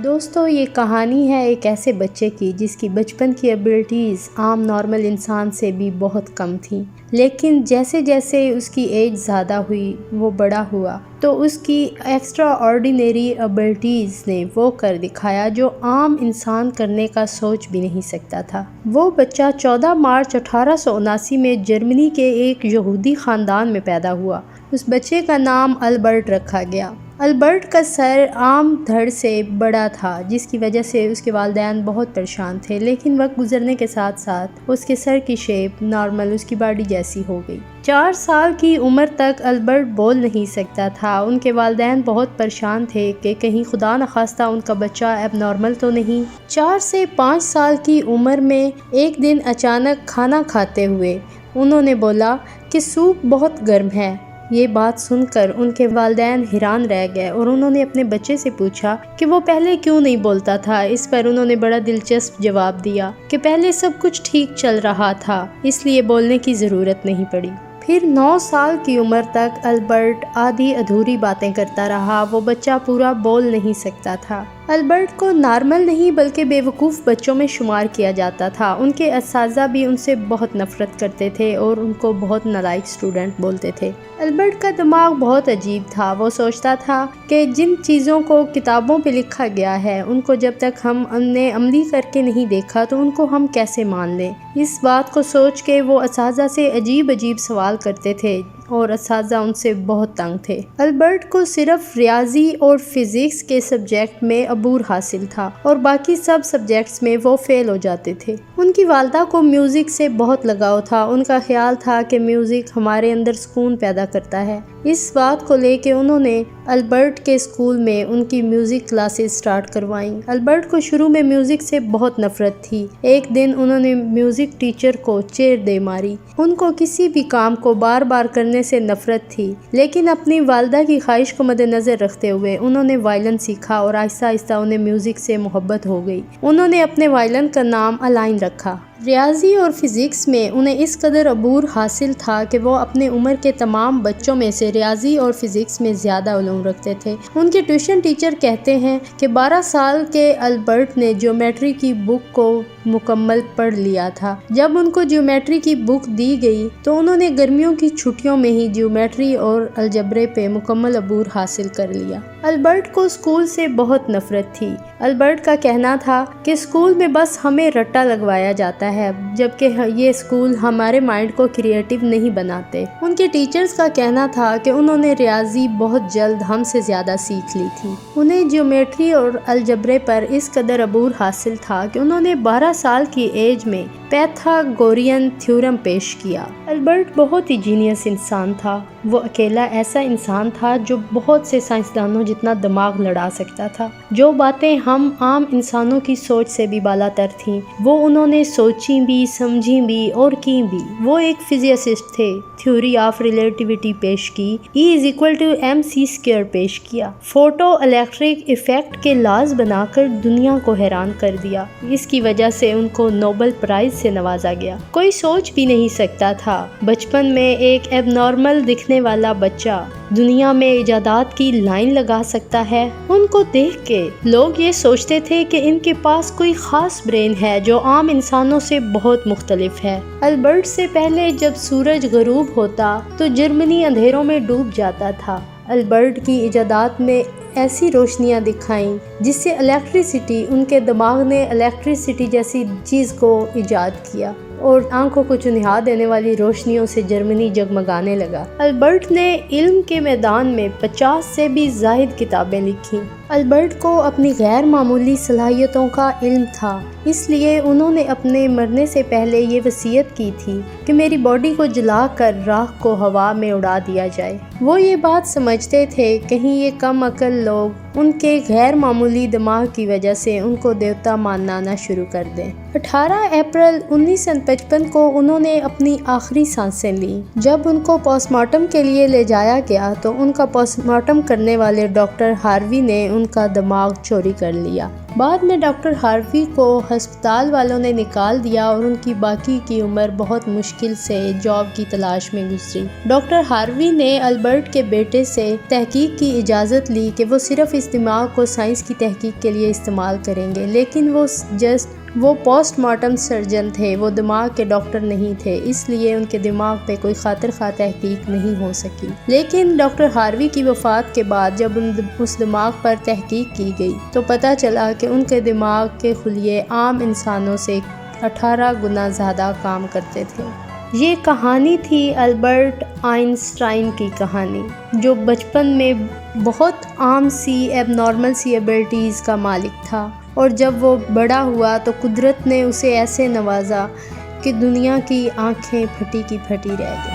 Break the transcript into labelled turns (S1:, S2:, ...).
S1: دوستو یہ کہانی ہے ایک ایسے بچے کی جس کی بچپن کی ایبلٹیز عام نارمل انسان سے بھی بہت کم تھیں، لیکن جیسے جیسے اس کی ایج زیادہ ہوئی وہ بڑا ہوا تو اس کی ایکسٹرا آرڈینری ایبلٹیز نے وہ کر دکھایا جو عام انسان کرنے کا سوچ بھی نہیں سکتا تھا۔ وہ بچہ 14 مارچ 1879 میں جرمنی کے ایک یہودی خاندان میں پیدا ہوا۔ اس بچے کا نام البرٹ رکھا گیا۔ البرٹ کا سر عام دھڑ سے بڑا تھا جس کی وجہ سے اس کے والدین بہت پریشان تھے، لیکن وقت گزرنے کے ساتھ ساتھ اس کے سر کی شیپ نارمل اس کی باڈی جیسی ہو گئی۔ 4 سال کی عمر تک البرٹ بول نہیں سکتا تھا۔ ان کے والدین بہت پریشان تھے کہ کہیں خدا نخواستہ ان کا بچہ اب نارمل تو نہیں۔ 4 سے 5 سال کی عمر میں ایک دن اچانک کھانا کھاتے ہوئے انہوں نے بولا کہ سوپ بہت گرم ہے۔ یہ بات سن کر ان کے والدین حیران رہ گئے اور انہوں نے اپنے بچے سے پوچھا کہ وہ پہلے کیوں نہیں بولتا تھا۔ اس پر انہوں نے بڑا دلچسپ جواب دیا کہ پہلے سب کچھ ٹھیک چل رہا تھا، اس لیے بولنے کی ضرورت نہیں پڑی۔ پھر 9 سال کی عمر تک البرٹ آدھی ادھوری باتیں کرتا رہا۔ وہ بچہ پورا بول نہیں سکتا تھا۔ البرٹ کو نارمل نہیں بلکہ بے وقوف بچوں میں شمار کیا جاتا تھا۔ ان کے اساتذہ بھی ان سے بہت نفرت کرتے تھے اور ان کو بہت نالائق اسٹوڈنٹ بولتے تھے۔ البرٹ کا دماغ بہت عجیب تھا۔ وہ سوچتا تھا کہ جن چیزوں کو کتابوں پہ لکھا گیا ہے ان کو جب تک ہم نے عملی کر کے نہیں دیکھا تو ان کو ہم کیسے مان لیں۔ اس بات کو سوچ کے وہ اساتذہ سے عجیب سوال کرتے تھے اور اساتذہ ان سے بہت تنگ تھے۔ البرٹ کو صرف ریاضی اور فزکس کے سبجیکٹ میں عبور حاصل تھا اور باقی سب سبجیکٹس میں وہ فیل ہو جاتے تھے۔ ان کی والدہ کو میوزک سے بہت لگاؤ تھا۔ ان کا خیال تھا کہ میوزک ہمارے اندر سکون پیدا کرتا ہے۔ اس بات کو لے کے انہوں نے البرٹ کے اسکول میں ان کی میوزک کلاسز سٹارٹ کروائیں۔ البرٹ کو شروع میں میوزک سے بہت نفرت تھی۔ ایک دن انہوں نے میوزک ٹیچر کو چیر دے ماری۔ ان کو کسی بھی کام کو بار بار کرنے سے نفرت تھی، لیکن اپنی والدہ کی خواہش کو مد نظر رکھتے ہوئے انہوں نے وائلن سیکھا اور آہستہ آہستہ انہیں میوزک سے محبت ہو گئی۔ انہوں نے اپنے وائلن کا نام الائن رکھا۔ ریاضی اور فزکس میں انہیں اس قدر عبور حاصل تھا کہ وہ اپنے عمر کے تمام بچوں میں سے ریاضی اور فزکس میں زیادہ علوم رکھتے تھے۔ ان کے ٹیوشن ٹیچر کہتے ہیں کہ 12 سال کے البرٹ نے جیومیٹری کی بک کو مکمل پڑھ لیا تھا۔ جب ان کو جیومیٹری کی بک دی گئی تو انہوں نے گرمیوں کی چھٹیوں میں ہی جیومیٹری اور الجبرے پہ مکمل عبور حاصل کر لیا۔ البرٹ کو اسکول سے بہت نفرت تھی۔ البرٹ کا کہنا تھا کہ اسکول میں بس ہمیں رٹا لگوایا جاتا ہے، جبکہ یہ اسکول ہمارے مائنڈ کو کریٹیو نہیں بناتے۔ ان کے ٹیچرز کا کہنا تھا کہ انہوں نے ریاضی بہت جلد ہم سے زیادہ سیکھ لی تھی۔ انہیں جیومیٹری اور الجبرے پر اس قدر عبور حاصل تھا کہ انہوں نے 12 سال کی ایج میں پیتھاگورین تھیورم پیش کیا۔ البرٹ بہت ہی جینیس انسان تھا۔ وہ اکیلا ایسا انسان تھا جو بہت سے سائنسدانوں جتنا دماغ لڑا سکتا تھا۔ جو باتیں ہم عام انسانوں کی سوچ سے بھی بالا تر تھیں وہ انہوں نے سوچی بھی، سمجھی بھی اور کی بھی۔ وہ ایک فزسسٹ تھے۔ تھیوری آف ریلیٹیوٹی پیش کی، E=mc² پیش کیا، فوٹو الیکٹرک ایفیکٹ کے لاز بنا کر دنیا کو حیران کر دیا۔ اس کی وجہ سے ان کو نوبل پرائز سے نوازا گیا۔ کوئی سوچ بھی نہیں سکتا تھا بچپن میں ایک ایب نارمل دکھنے والا بچہ دنیا میں ایجادات کی لائن لگا سکتا ہے۔ ان کو دیکھ کے لوگ یہ سوچتے تھے کہ ان کے پاس کوئی خاص برین ہے جو عام انسانوں سے بہت مختلف ہے۔ البرٹ سے پہلے جب سورج غروب ہوتا تو جرمنی اندھیروں میں ڈوب جاتا تھا۔ البرٹ کی ایجادات میں ایسی روشنیاں دکھائیں جس سے الیکٹریسٹی، ان کے دماغ نے الیکٹریسٹی جیسی چیز کو ایجاد کیا اور آنکھوں کو چنھا دینے والی روشنیوں سے جرمنی جگمگانے لگا۔ البرٹ نے علم کے میدان میں 50 سے بھی زائد کتابیں لکھی۔ البرٹ کو اپنی غیر معمولی صلاحیتوں کا علم تھا، اس لیے انہوں نے اپنے مرنے سے پہلے یہ وصیت کی تھی کہ میری باڈی کو جلا کر راکھ کو ہوا میں اڑا دیا جائے۔ وہ یہ بات سمجھتے تھے کہیں یہ کم عقل لوگ ان کے غیر معمولی دماغ کی وجہ سے ان کو دیوتا ماننا نہ شروع کر دیں۔ 18 اپریل 1955 کو انہوں نے اپنی آخری سانسیں لیں۔ جب ان کو پوسٹ مارٹم کے لیے لے جایا گیا تو ان کا پوسٹ مارٹم کرنے والے ڈاکٹر ہاروی نے ان کا دماغ چوری کر لیا۔ بعد میں ڈاکٹر ہاروی کو ہسپتال والوں نے نکال دیا اور ان کی باقی کی عمر بہت مشکل سے جاب کی تلاش میں گزری۔ ڈاکٹر ہاروی نے البرٹ کے بیٹے سے تحقیق کی اجازت لی کہ وہ صرف اس دماغ کو سائنس کی تحقیق کے لیے استعمال کریں گے، لیکن وہ پوسٹ مارٹم سرجن تھے، وہ دماغ کے ڈاکٹر نہیں تھے، اس لیے ان کے دماغ پہ کوئی خاطر خواہ تحقیق نہیں ہو سکی۔ لیکن ڈاکٹر ہاروی کی وفات کے بعد جب اس دماغ پر تحقیق کی گئی تو پتہ چلا کہ ان کے دماغ کے خلیے عام انسانوں سے 18 گنا زیادہ کام کرتے تھے۔ یہ کہانی تھی البرٹ آئنسٹائن کی کہانی، جو بچپن میں بہت عام سی ایب نارمل سی ایبلٹیز کا مالک تھا، اور جب وہ بڑا ہوا تو قدرت نے اسے ایسے نوازا کہ دنیا کی آنکھیں پھٹی کی پھٹی رہ گئیں۔